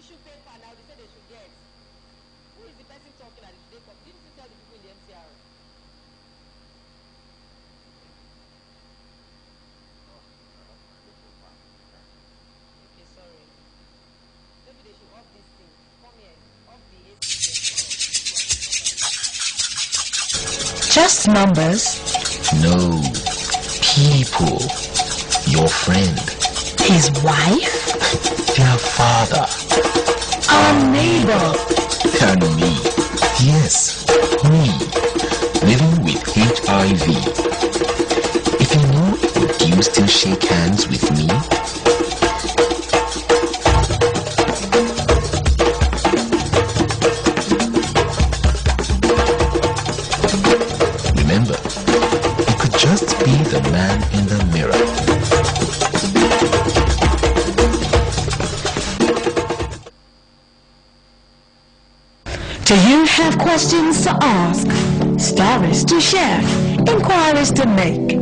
issue paper now, they say they should get. Who is the person talking at the today cup? Didn't you tell the people in the MCR? Okay, sorry. Maybe they should off this thing. Come here, off the AC. Just numbers? No. People. Your friend. His wife? Their father. Our neighbor. And me. Yes, me. Living with HIV. If you know, would you still shake hands with me? Remember, it could just be the man in the mirror. Do you have questions to ask, stories to share, inquiries to make?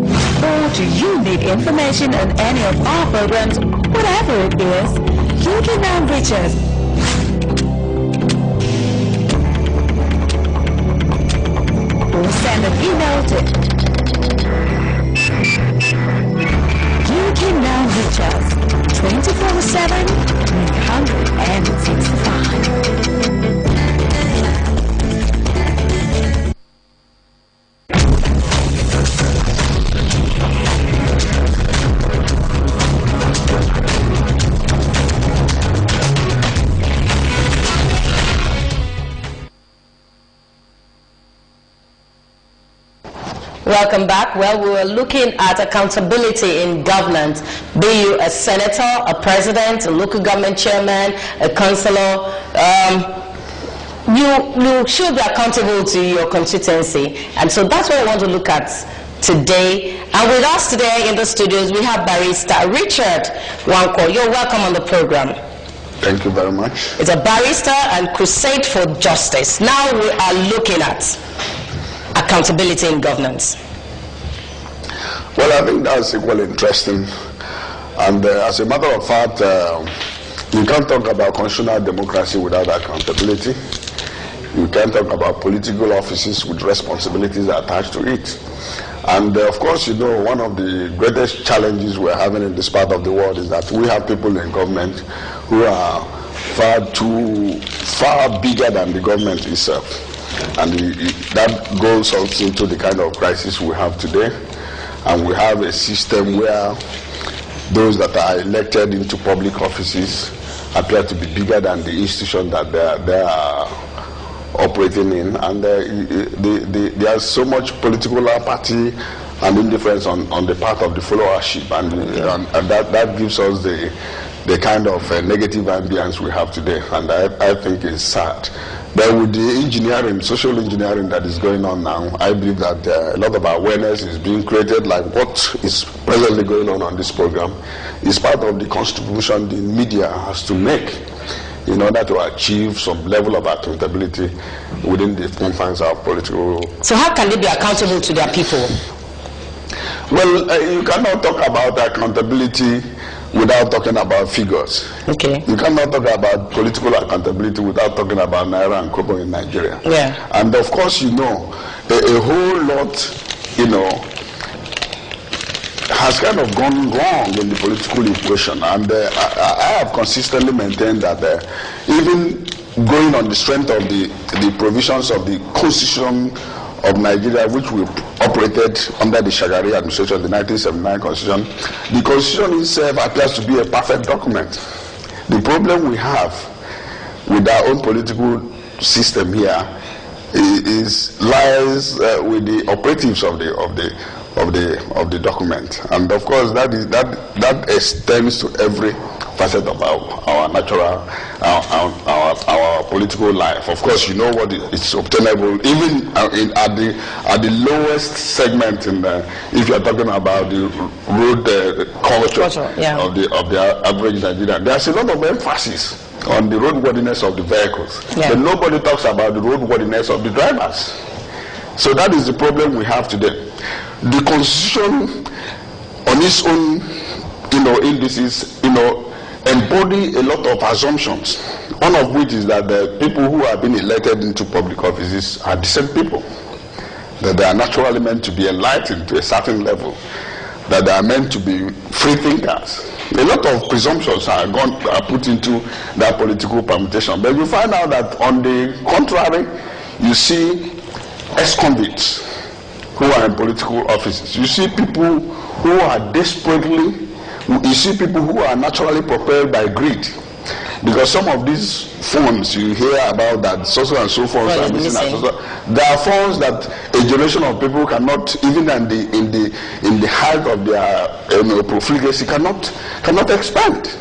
Or do you need information on any of our programs, whatever it is? You can now reach us. Or send an email to. You can now reach us 24/7, 365. Welcome back. Well, we were looking at accountability in governance. Be you a senator, a president, a local government chairman, a councillor, you should be accountable to your constituency. And so that's what I want to look at today. And with us today in the studios, we have Barrister Richard Nwankwo. You're welcome on the program. Thank you very much. It's a barrister and Crusade for Justice. Now we are looking at accountability in governance. Well, I think that's equally interesting. And as a matter of fact, you can't talk about constitutional democracy without accountability. You can't talk about political offices with responsibilities attached to it. And of course, you know, one of the greatest challenges we're having in this part of the world is that we have people in government who are far bigger than the government itself. And that goes also into the kind of crisis we have today. And we have a system where those that are elected into public offices appear to be bigger than the institution that they are operating in. And there's so much political apathy and indifference on the part of the followership. And that gives us the kind of negative ambience we have today. And I think it's sad. But with the engineering, social engineering that is going on now, I believe that a lot of awareness is being created, like what is presently going on this program is part of the contribution the media has to make in order to achieve some level of accountability within the confines of political. So how can they be accountable to their people? Well, you cannot talk about accountability without talking about figures. Okay. You cannot talk about political accountability without talking about Naira and Kobo in Nigeria. Yeah. And of course, you know, a whole lot, you know, has kind of gone wrong in the political equation. And I have consistently maintained that even going on the strength of the provisions of the Constitution of Nigeria, which we operated under the Shagari administration, the 1979 Constitution, the Constitution itself appears to be a perfect document. The problem we have with our own political system here lies with the operatives of the document, and of course that extends to every facet of our natural, our political life. Of course, you know what is obtainable even at the lowest segment if you are talking about the road culture yeah, of the average Nigerian. There's a lot of emphasis on the roadworthiness of the vehicles, yeah, but nobody talks about the roadworthiness of the drivers. So that is the problem we have today. The Constitution on its own, indices, embody a lot of assumptions, one of which is that the people who have been elected into public offices are decent people, that they are naturally meant to be enlightened to a certain level, that they are meant to be free thinkers. A lot of presumptions are put into that political permutation. But you find out that on the contrary, you see ex-convicts who are in political offices. You see people who are desperately, you see people who are naturally propelled by greed. Because some of these phones you hear about, that so and so phones are missing, there are phones that a generation of people cannot, even in the height of their profligacy, cannot expand.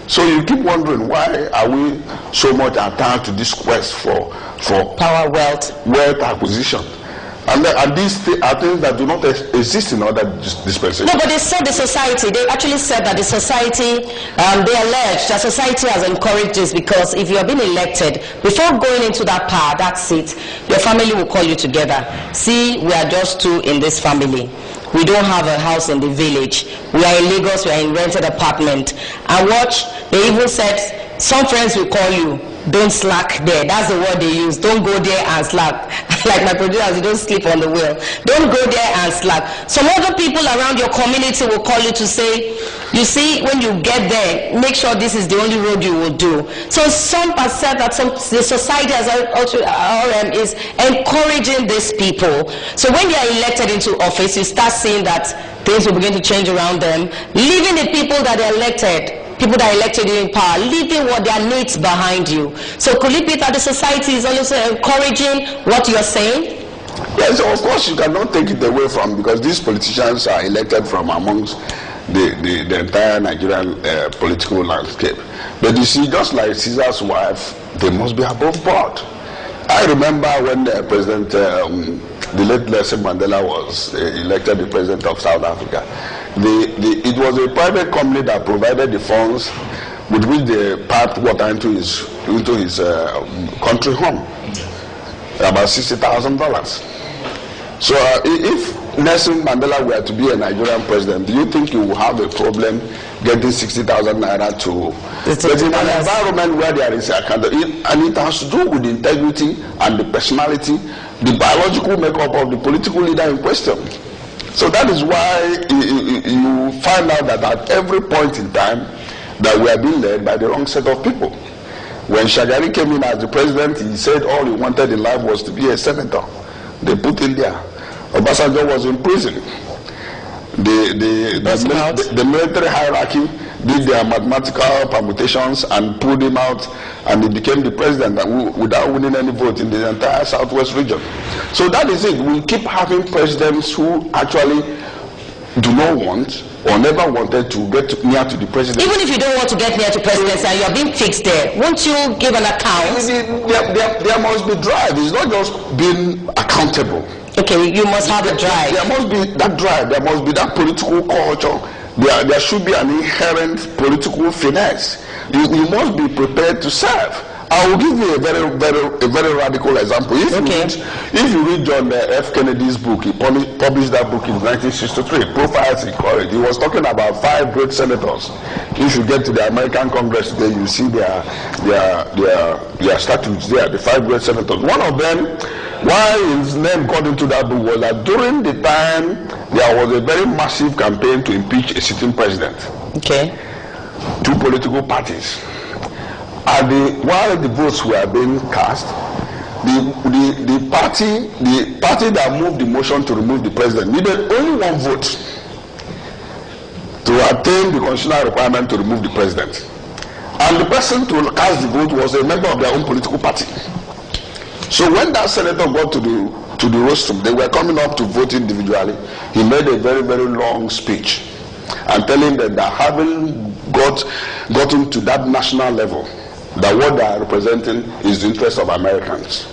So you keep wondering, why are we so much attached to this quest for power, wealth acquisition? And these are things that do not exist in other dispensations. No, but they said the society, they actually said that the society, they alleged that society has encouraged this, because if you have been elected, before going into that power, that seat, your family will call you together. See, we are just two in this family. We don't have a house in the village. We are in Lagos, we are in rented apartment. And watch, they even said, some friends will call you, don't slack there. That's the word they use. Don't go there and slack. Like my producers, you don't sleep on the wheel. Don't go there and slack. Some other people around your community will call you to say, you see, when you get there, make sure this is the only road you will do. So some have said that the society as RM is encouraging these people. So when you are elected into office, you start seeing that things will begin to change around them, leaving the people that are elected, people that elected you in power, leaving what their needs behind you. So could it be that the society is also encouraging what you're saying? Yes, of course you cannot take it away from, because these politicians are elected from amongst the entire Nigerian political landscape. But you see, just like Caesar's wife, they must be above board. I remember when the late Nelson Mandela was elected the president of South Africa. It was a private company that provided the funds with which they piped water into his country home, about $60,000. So if Nelson Mandela were to be a Nigerian president, do you think he would have a problem getting 60,000 naira to? But in an environment where there is accountability, and it has to do with the integrity and the personality, the biological makeup of the political leader in question. So that is why you find out that at every point in time that we are being led by the wrong set of people. When Shagari came in as the president, he said all he wanted in life was to be a senator. They put him there. Obasanjo was in prison. The military hierarchy did their mathematical permutations and pulled him out, and he became the president without winning any vote in the entire southwest region. So that is it. We keep having presidents who actually do not want or never wanted to get near to the president. Even if you don't want to get near to president and you are being fixed there, won't you give an account? There must be drive. It's not just being accountable. Okay, you must have a drive. There must be that drive. There must be that political culture. There should be an inherent political finesse. You must be prepared to serve. I will give you a very radical example. If you read John F. Kennedy's book, he published that book in 1963, Profiles in Courage. He was talking about 5 great senators. If you get to the American Congress today, you see their statutes there, the 5 great senators. One of them, why his name got into that book, was that during the time there was a very massive campaign to impeach a sitting president. Okay. 2 political parties. And while the votes were being cast, the party that moved the motion to remove the president needed only 1 vote to attain the constitutional requirement to remove the president. And the person to cast the vote was a member of their own political party. So when that senator got to the rostrum, they were coming up to vote individually. He made a very, very long speech and telling them that having gotten to that national level, that what they are representing is the interest of Americans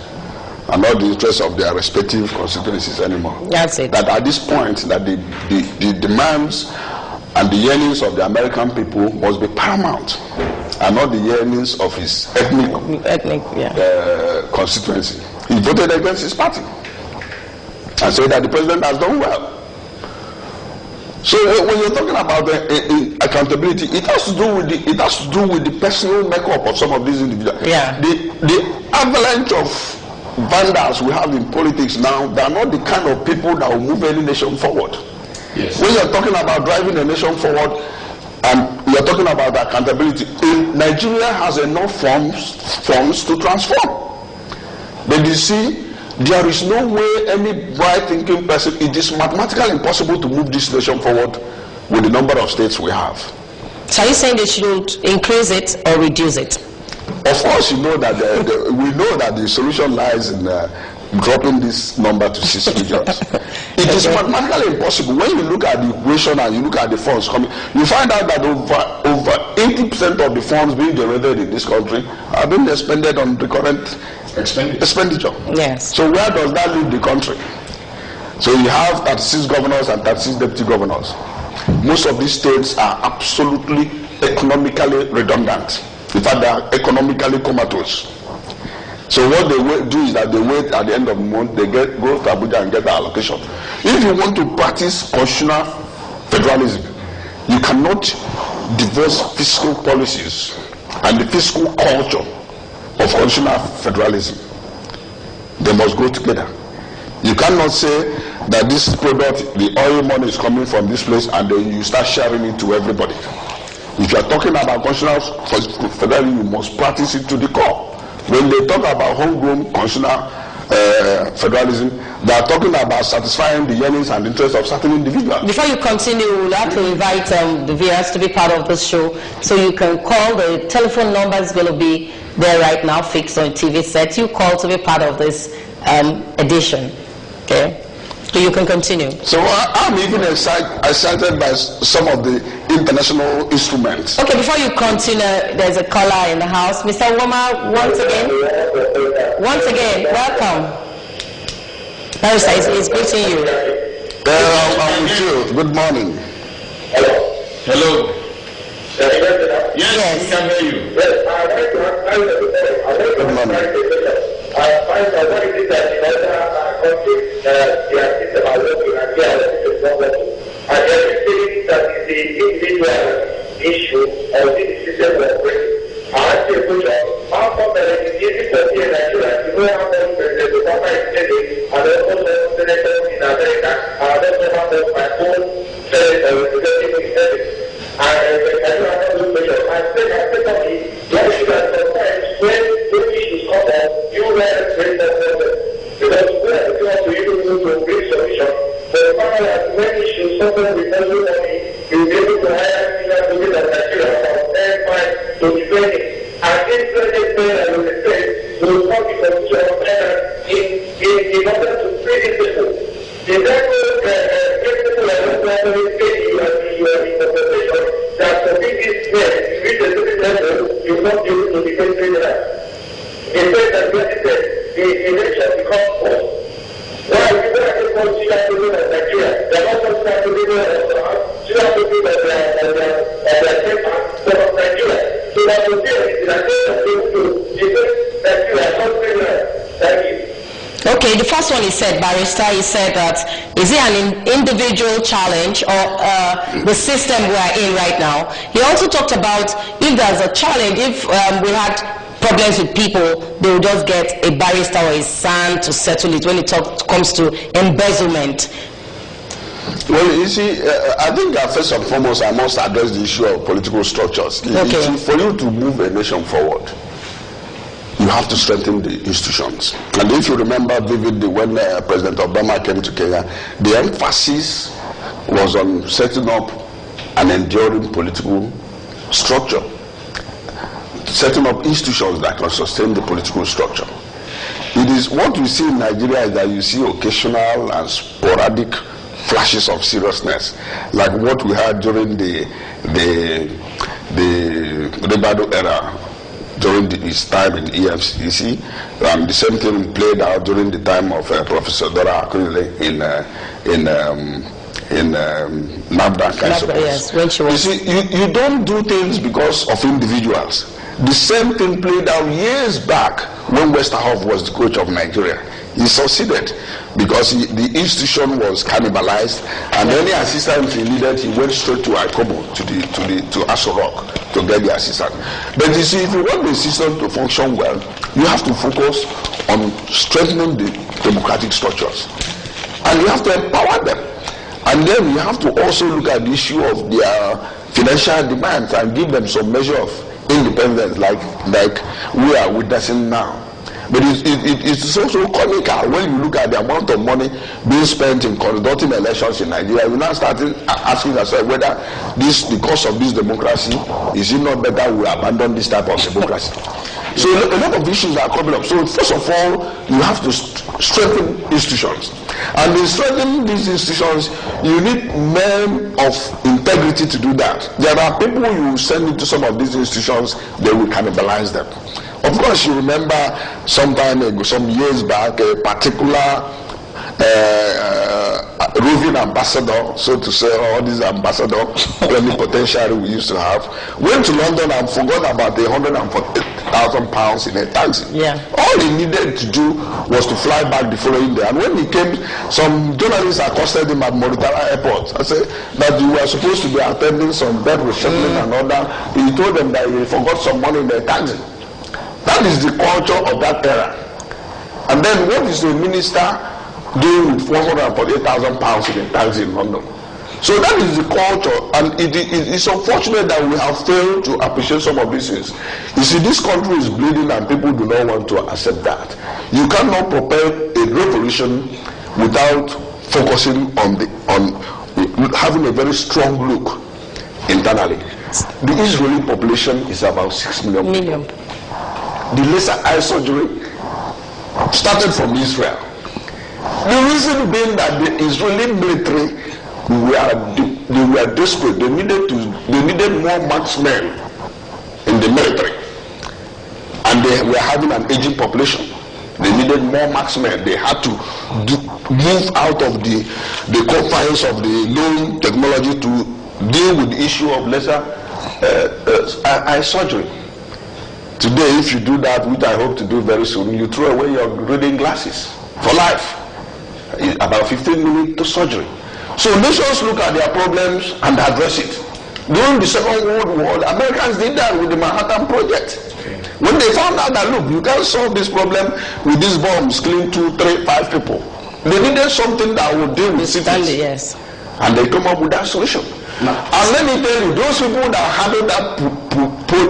and not the interest of their respective constituencies anymore. That's it. That at this point, that the demands and the yearnings of the American people must be paramount, and not the yearnings of his ethnic constituency. He voted against his party and said that the president has done well. So when you're talking about accountability, it has to do with the personal makeup of some of these individuals. Yeah. The avalanche of vandals we have in politics now, they are not the kind of people that will move any nation forward. Yes. When you're talking about driving a nation forward, and you're talking about accountability, Nigeria has enough forms to transform. But you see, there is no way any bright-thinking person, it is mathematically impossible to move this nation forward with the number of states we have. So are you saying they should increase it or reduce it? Of course, you know that we know that the solution lies in dropping this number to 6 regions. It is mathematically impossible. When you look at the equation and you look at the funds coming, you find out that over 80% of the funds being generated in this country are being expended on recurrent expenditure. Yes. So where does that leave the country? So you have 36 governors and 36 deputy governors. Most of these states are absolutely economically redundant. In fact, they are economically comatose. So what they do is that they wait at the end of the month, they go to Abuja and get the allocation. If you want to practice constitutional federalism, you cannot divorce fiscal policies and the fiscal culture of constitutional federalism. They must go together. You cannot say that this product, the oil money is coming from this place, and then you start sharing it to everybody. If you are talking about constitutional federalism, you must practice it to the core. When they talk about homegrown constitutional federalism, they are talking about satisfying the yearnings and interests of certain individuals. Before you continue, we'll have to invite the viewers to be part of this show. So you can call. The telephone number is going to be there right now, fixed on TV set. You call to be part of this edition. Okay? So you can continue. So I'm even excited by some of the international instruments. Okay, before you continue, there's a caller in the house. Mr. Woma, once again, welcome. Barrister is greeting you. I'm with you. Good morning. Hello. Yes, we can hear you. Good morning. I find that what it is that in other countries, their system are working and their system is not working. And they are saying that it's the individual issue of this system working. I ask you a question, how come that it is easy for me in Nigeria to know how much President Obama is taking, and also some senators in America, and also how much my own senator representative is taking? And I do have a question. I secondly, why should I sometimes when those issues come up, you learn great problem? Because we are going to even move to a great solution. For the fact that when issues suffer with no money, you will be able to hire senior police and Nigeria from 10 to training. And this training plan, as we say, will come to constitution of in order to free these people. The level principle of the state you are in the position that to be this way, you reach a certain level, you will not be able to become criminal. In fact, as we said, the election becomes forced. Why we don't have to call Chile to do that Nigeria? They are not supposed to do that of the house. Chile to do that of their paper, but of Nigeria. So that will be the Nigeria to defend Nigeria, not criminal. Thank you. Okay, the first one he said, Barrister, he said that, is it an individual challenge or the system we are in right now? He also talked about if there's a challenge, if we had problems with people, they will just get a barrister or a son to settle it when it comes to embezzlement. Well, you see, I think that first and foremost, I must address the issue of political structures. Okay. For you to move a nation forward, you have to strengthen the institutions. And if you remember vividly when President Obama came to Kenya, the emphasis was on setting up an enduring political structure, setting up institutions that can sustain the political structure. It is what we see in Nigeria is that you see occasional and sporadic flashes of seriousness, like what we had during the Rebado era, during his time in EFCC, the same thing played out during the time of Professor Dora Akunyele in NAFDAC. Yes, when she was. You see, you don't do things because of individuals. The same thing played out years back when Westerhoff was the coach of Nigeria. He succeeded because the institution was cannibalized, and any assistance he needed, he went straight to Ikobo, to Aso Rock, to get the assistance. But you see, if you want the system to function well, you have to focus on strengthening the democratic structures, and you have to empower them, and then you have to also look at the issue of their financial demands and give them some measure of independence, like we are witnessing now. But it's also comical when you look at the amount of money being spent in conducting elections in Nigeria. You now start asking yourself whether the cost of this democracy, is it not better we abandon this type of democracy? So a lot of issues are coming up. So first of all, you have to strengthen institutions. And in strengthening these institutions, you need men of integrity to do that. There are people you send into some of these institutions, they will cannibalize them. Of course, you remember some time ago, some years back, a particular roving ambassador, so to say, all these ambassadors, plenipotentiary we used to have, went to London and forgot about the £140,000 in a taxi. Yeah. All he needed to do was to fly back the following day. And when he came, some journalists accosted him at Mauritania airport. I said that you were supposed to be attending some bed resettlement and all that. He told them that he forgot some money in the taxi. That is the culture of that era. And then what is the minister doing with £148,000 in a taxi in London? So that is the culture, and it's unfortunate that we have failed to appreciate some of these things. You see, this country is bleeding and people do not want to accept that. You cannot prepare a revolution without focusing on having a very strong look internally. The Israeli population is about 6 million. The laser eye surgery started from Israel. The reason being that the Israeli military were desperate. They needed more marksmen in the military, and they were having an aging population. They needed more marksmen. They had to move out of the confines of the known technology to deal with the issue of laser eye surgery. Today, if you do that, which I hope to do very soon, you throw away your reading glasses for life. About 15 minutes to surgery. So nations look at their problems and address it. During the Second World War, the Americans did that with the Manhattan Project. When they found out that, look, you can't solve this problem with these bombs killing 2, 3, 5 people. They needed something that would deal with cities. Yes. And they come up with that solution. And let me tell you, those people that handled that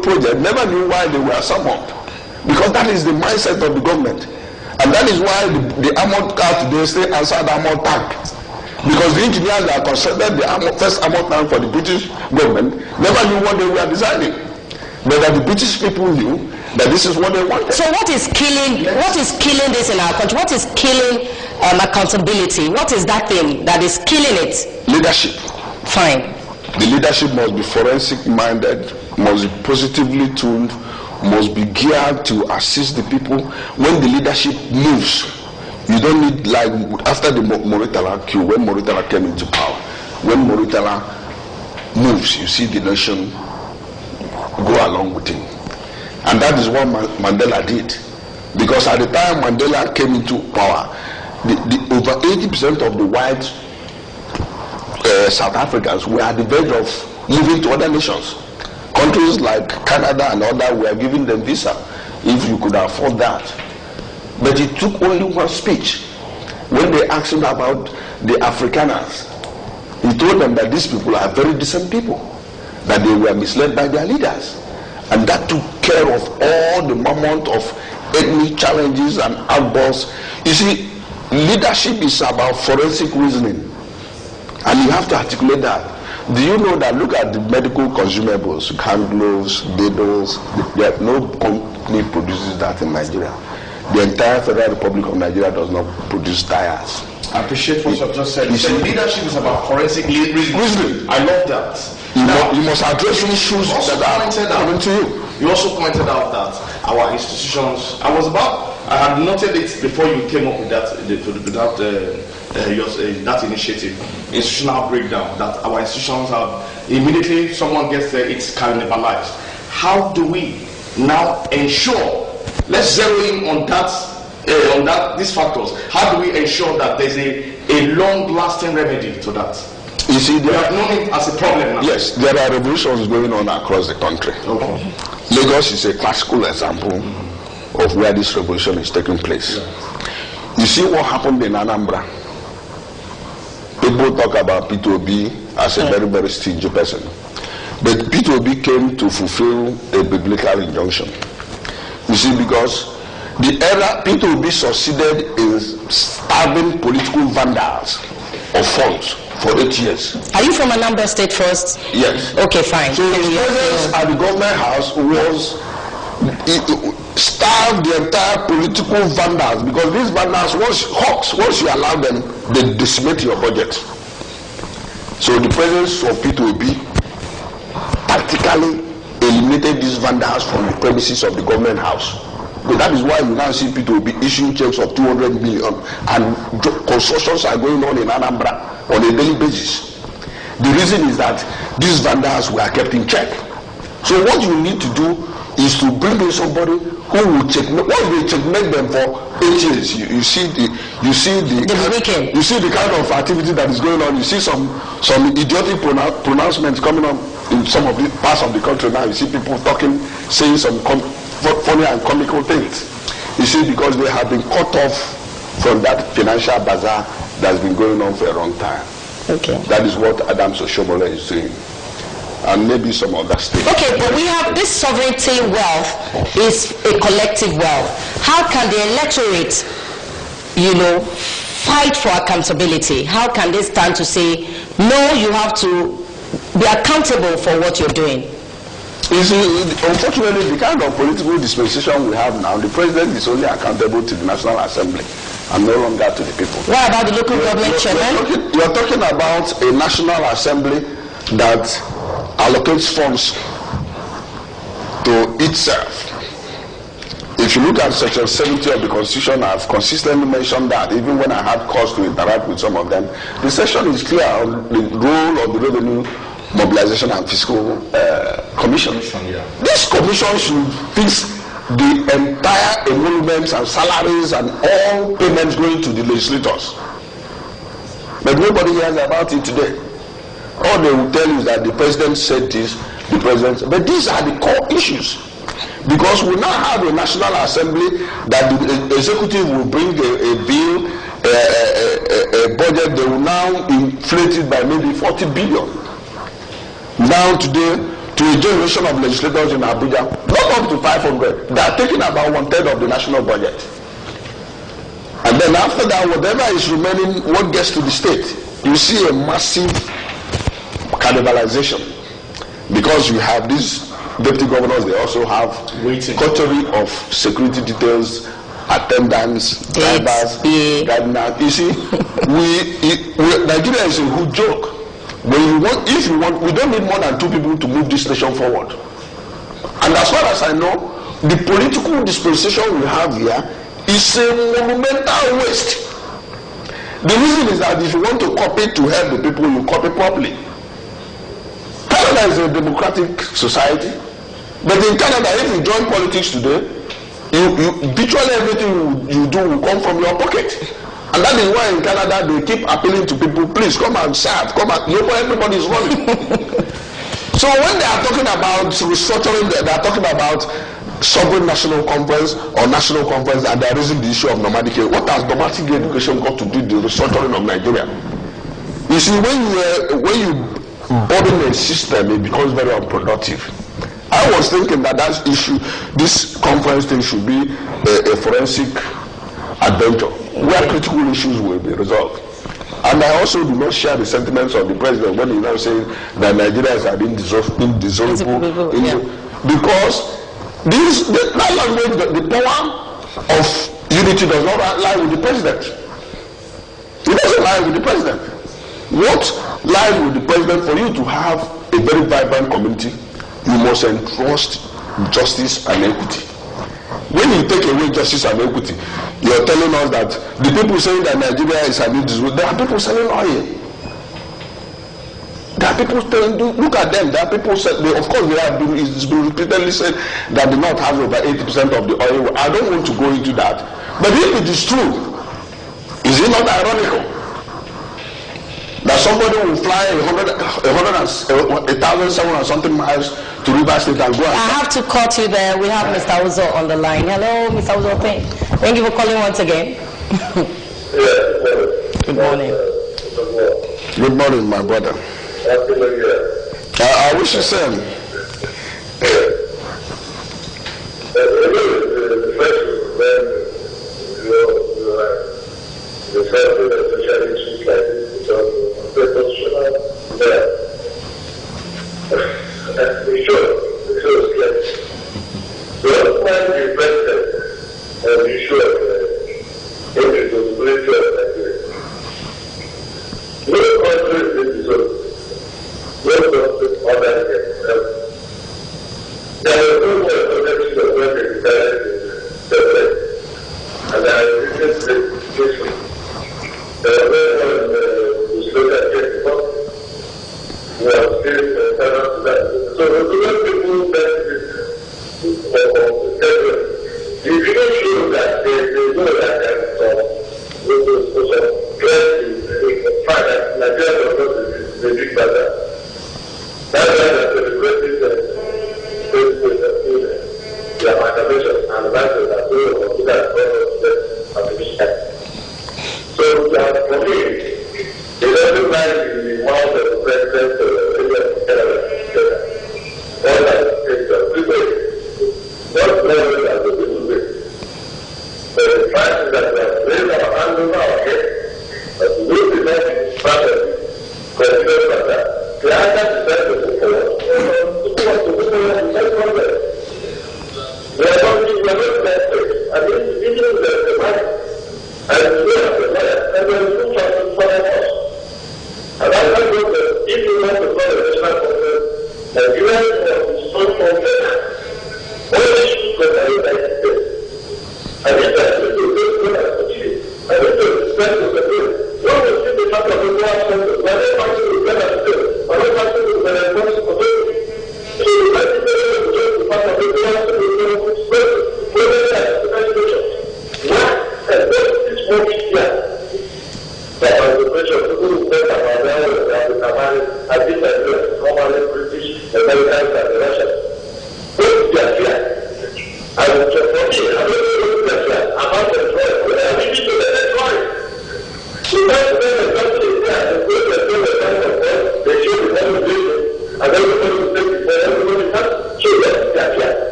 project never knew why they were summoned. Because that is the mindset of the government. And that is why the armored car today still answer the armored tank. Because the engineers that constructed the first armored tank for the British government never knew what they were designing. But that the British people knew that this is what they wanted. So what is killing this in our country? What is killing accountability? What is that thing that is killing it? Leadership. Fine. The leadership must be forensic minded, must be positively tuned, must be geared to assist the people. When the leadership moves, you don't need, like after the Mauritania coup, when Mauritania came into power, when Mauritania moves, you see the nation go along with him. And that is what Mandela did. Because at the time Mandela came into power, the over 80% of the white South Africans were at the verge of moving to other nations. Countries like Canada and others were giving them visa if you could afford that. But it took only one speech. When they asked him about the Afrikaners, he told them that these people are very decent people, that they were misled by their leaders. And that took care of all the mammoth of ethnic challenges and outbursts. You see, leadership is about forensic reasoning. And you have to articulate that. Do you know that, look at the medical consumables, hand gloves, needles, no company produces that in Nigeria. The entire Federal Republic of Nigeria does not produce tires. I appreciate what you just said. So leadership is about forensic reasoning. I love that. You must address issues that are coming to you. You also pointed out that our institutions, I had noted it before you came up with that initiative, institutional breakdown, that our institutions have, immediately someone gets there, it's cannibalized. How do we now ensure, let's zero in on that on that, these factors, how do we ensure that there's a long-lasting remedy to that? You see, We have known it as a problem now. yes, there are revolutions going on across the country. Okay. Lagos is a classical example of where this revolution is taking place. You see what happened in Anambra. People talk about P2B as a very, very stingy person. But P2B came to fulfill a biblical injunction. You see, because the era P2B succeeded in starving political vandals of funds for 8 years. Are you from Anambra State first? Yes. Okay, fine. So his presence at the government house was starve the entire political vandals, because these vandals, once you allow them, they decimate your budget. So the presence of P2B practically eliminated these vandals from the premises of the government house. So that is why you now see P2B issuing checks of 200 million, and constructions are going on in Anambra on a daily basis. The reason is that these vandals were kept in check. So what you need to do is to bring in somebody who will checkmate. Once they checkmate them for 8 years, you see the kind of activity that is going on. You see some idiotic pronouncements coming up in some of the parts of the country now. You see people talking, saying some funny and comical things. You see, because they have been cut off from that financial bazaar that's been going on for a long time. Okay. That is what Adams Oshomole is doing. And maybe some other states. Okay, but we have this sovereignty wealth is a collective wealth. How can the electorate, fight for accountability? How can they stand to say, no, you have to be accountable for what you're doing? You see, unfortunately, the kind of political dispensation we have now, the president is only accountable to the National Assembly and no longer to the people. What about the local government chairman? You're talking about a National Assembly that allocates funds to itself. If you look at Section 70 of the Constitution, I've consistently mentioned that, even when I had cause to interact with some of them. The section is clear on the role of the Revenue Mobilization and Fiscal Commission. This commission should fix the entire emoluments and salaries and all payments going to the legislators. But nobody hears about it today. All they will tell you is that the president said this, but these are the core issues. Because we now have a National Assembly that the executive will bring a bill, a budget, they will now inflate it by maybe 40 billion. Now today, to a generation of legislators in Abuja, not up to 500, they are taking about 1/3 of the national budget. And then after that, whatever is remaining, what gets to the state, you see a massive cannibalization. Because you have these deputy governors, they also have coterie of security details, attendants, drivers, gardeners. You see, Nigeria is a good joke. If you want, we don't need more than 2 people to move this nation forward. And as far as I know, the political dispensation we have here is a monumental waste. The reason is that if you want to copy to help the people, you copy properly. Canada is a democratic society, but in Canada, if you join politics today, virtually everything you do will come from your pocket. And that is why in Canada they keep appealing to people, please come and serve, everybody is running. So when they are talking about restructuring, they are talking about sovereign national conference or national conference, and they are raising the issue of nomadic. What has nomadic education got to do with the restructuring of Nigeria? You see, when you burden a system, it becomes very unproductive. I was thinking that this conference thing should be a forensic adventure where critical issues will be resolved. And I also do not share the sentiments of the president when he now saying that Nigeria is an indissoluble, because that language, the power of unity does not lie with the president. It doesn't lie with the president. What lies with the president? For you to have a very vibrant community, you must entrust justice and equity. When you take away justice and equity, you are telling us that the people saying that Nigeria is an indissoluble, there are people selling oil. There There are people look at them. There are people said, of course, it's been repeatedly said that the North has over 80% of the oil. I don't want to go into that. But if it is true, is it not ironical that somebody will fly 1,700 something miles to River State and go? I have to cut you there. We have Mr. Uzo on the line. Hello, Mr. Uzo. Thank you for calling once again. Good morning. Good morning, my brother. I wish you same.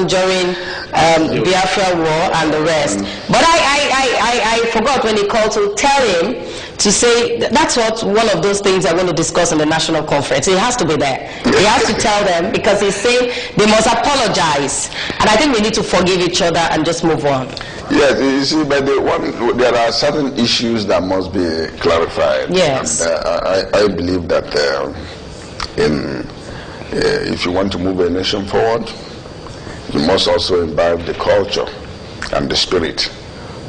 During the Biafra War and the rest. But I forgot when he called to tell him to say that's what one of those things I'm going to discuss in the national conference. He has to be there. He has to tell them because he's saying they must apologize. And I think we need to forgive each other and just move on. Yes, you see, but there are certain issues that must be clarified. Yes. And, I believe that if you want to move a nation forward, you must also imbibe the culture and the spirit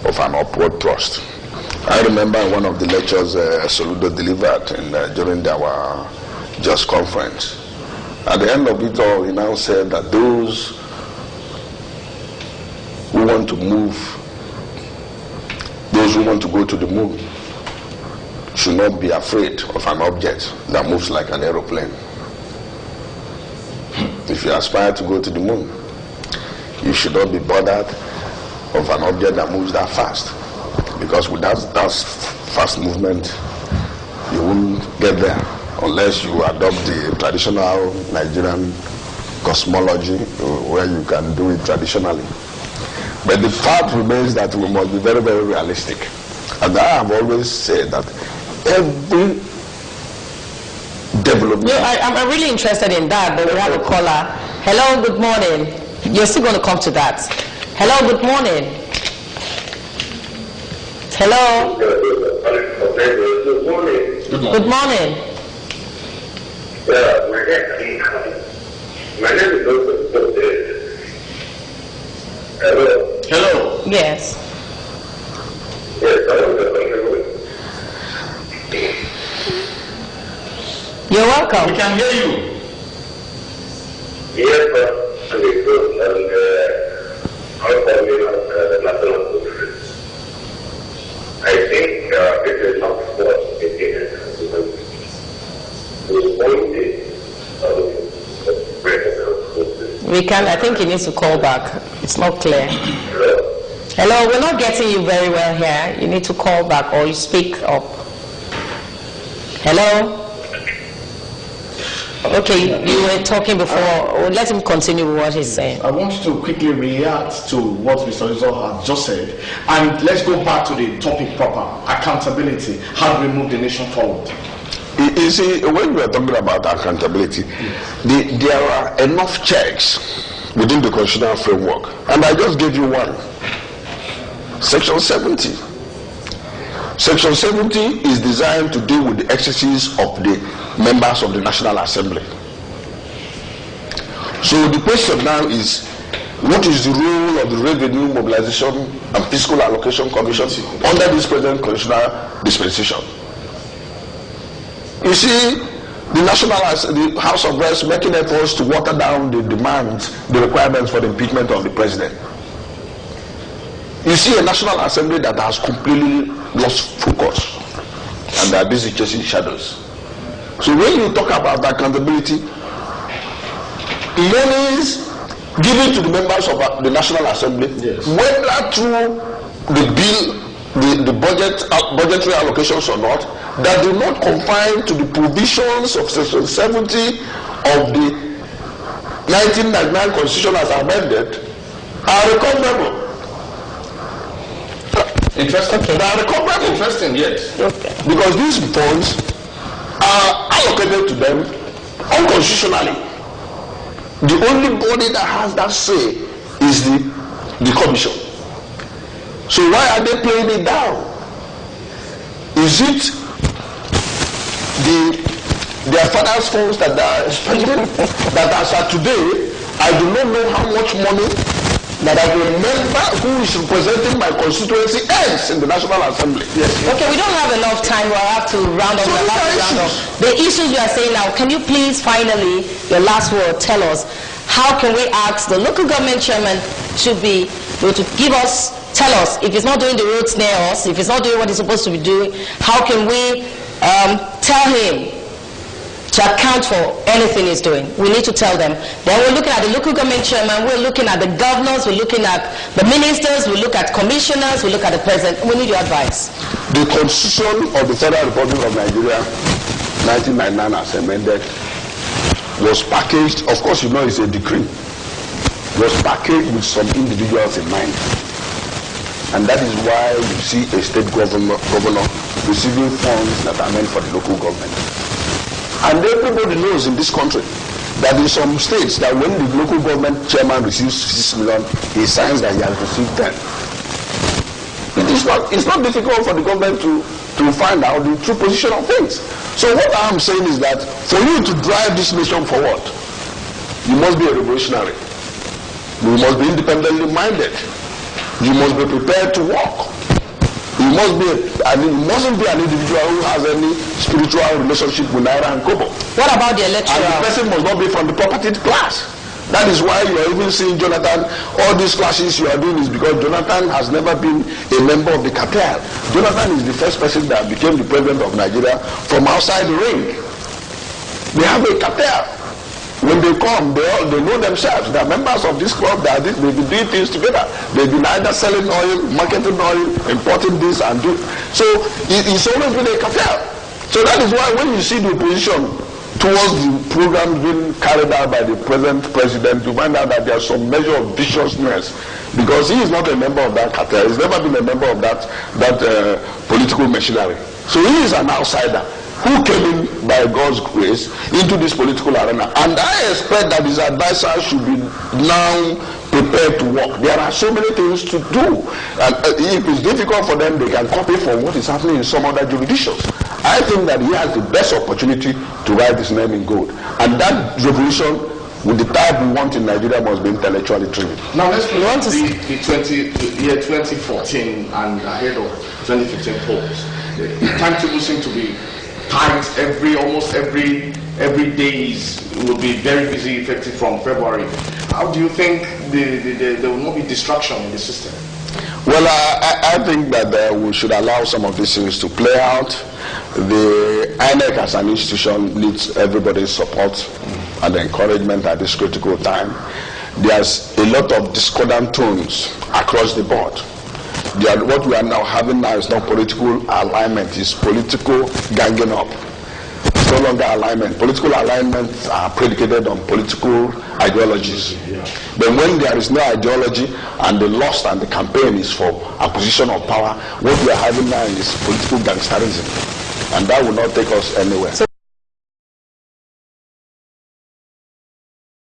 of an upward thrust. I remember one of the lectures Soludo delivered during our Just conference. At the end of it all, he now said that those who want to move, those who want to go to the moon, should not be afraid of an object that moves like an aeroplane. If you aspire to go to the moon, you should not be bothered of an object that moves that fast, because without that fast movement, you won't get there unless you adopt the traditional Nigerian cosmology where you can do it traditionally. But the fact remains that we must be very, very realistic. And I have always said that every development... No, I'm really interested in that, but we have a caller. Hello, good morning. You're still going to come to that. Hello, good morning. Hello. Good morning. Good morning. My name is Joseph. Hello. Hello. Yes. Yes, I want to You're welcome. We can hear you. Yes, sir. And I'm calling on national conference. I think it is not for I think he needs to call back. It's not clear. Hello, we're not getting you very well here. You need to call back or you speak up. Hello? Okay, you were talking before. We'll let him continue with what he's saying. I want to quickly react to what Mr. Rizal has just said. And let's go back to the topic proper, accountability. How do we move the nation forward? You see, when we are talking about accountability, there are enough checks within the constitutional framework. And I just gave you one. Section 70. Section 70 is designed to deal with the excesses of the members of the National Assembly. So the question now is, what is the role of the Revenue Mobilization and Fiscal Allocation Commission under this present constitutional dispensation? You see, the House of Reps making efforts to water down the demands, the requirements for the impeachment of the president. You see a National Assembly that has completely lost focus, and they are busy chasing shadows. So when you talk about accountability, monies given to the members of the National Assembly, yes, whether through the bill, the budgetary allocations or not, that do not confine to the provisions of Section 70 of the 1999 Constitution as amended, are recoverable. Interesting. Okay. They are recoverable. Interesting, yes. Okay. Because these funds are allocated to them unconstitutionally. The only body that has that say is the commission. So why are they playing it down? Is it their father's funds that they are spending? That as of today, I do not know how much money that I remember who is representing my constituency ends in the National Assembly. Yes. Okay, we don't have enough time. We'll have to round up. The issues you are saying now, can you please finally, your last word, tell us, how can we ask the local government chairman to give us, tell us, if he's not doing the roads near us, if he's not doing what he's supposed to be doing, how can we tell him to account for anything he's doing? We need to tell them. Then we're looking at the local government chairman, we're looking at the governors, we're looking at the ministers, we look at commissioners, we look at the president. We need your advice. The Constitution of the Federal Republic of Nigeria, 1999 as amended, was packaged, of course you know it's a decree, was packaged with some individuals in mind. And that is why you see a state governor receiving funds that are meant for the local government. And everybody knows in this country that in some states that when the local government chairman receives 6 million, he signs that he has received 10. It's not difficult for the government to find out the true position of things. So what I'm saying is that for you to drive this nation forward, you must be a revolutionary. You must be independently minded. You must be prepared to work. You mustn't be an individual who has any spiritual relationship with Naira and Kobo. What about the electoral? And the person must not be from the property class. That is why you are even seeing Jonathan, all these clashes you are doing is because Jonathan has never been a member of the cartel. Jonathan is the first person that became the president of Nigeria from outside the ring. They have a cartel. When they come, they know themselves. They are members of this club. They've been doing things together. They've been either selling oil, marketing oil, importing this and do. So it's always been a cartel. So that is why when you see the opposition towards the program being carried out by the present president, you find out that there's some measure of viciousness because he is not a member of that cartel. He's never been a member of that political machinery. So he is an outsider who came in by God's grace into this political arena. And I expect that his advisors should be now prepared to work. There are so many things to do. And if it's difficult for them, they can copy from what is happening in some other jurisdictions. I think that he has the best opportunity to write his name in gold. And that revolution, with the type we want in Nigeria, must be intellectually driven. Now let's look at the year 2014 and ahead of 2015 polls. The timetable seems to be times almost every days will be very busy, effective from February. How do you think there will not be distraction in the system? Well, I think that we should allow some of these things to play out. The INEC as an institution needs everybody's support and encouragement at this critical time. There's a lot of discordant tones across the board. What we are now having now is not political alignment, it's political ganging up. It's no longer alignment. Political alignments are predicated on political ideologies. But when there is no ideology and the lust and the campaign is for acquisition of power, what we are having now is political gangsterism. And that will not take us anywhere.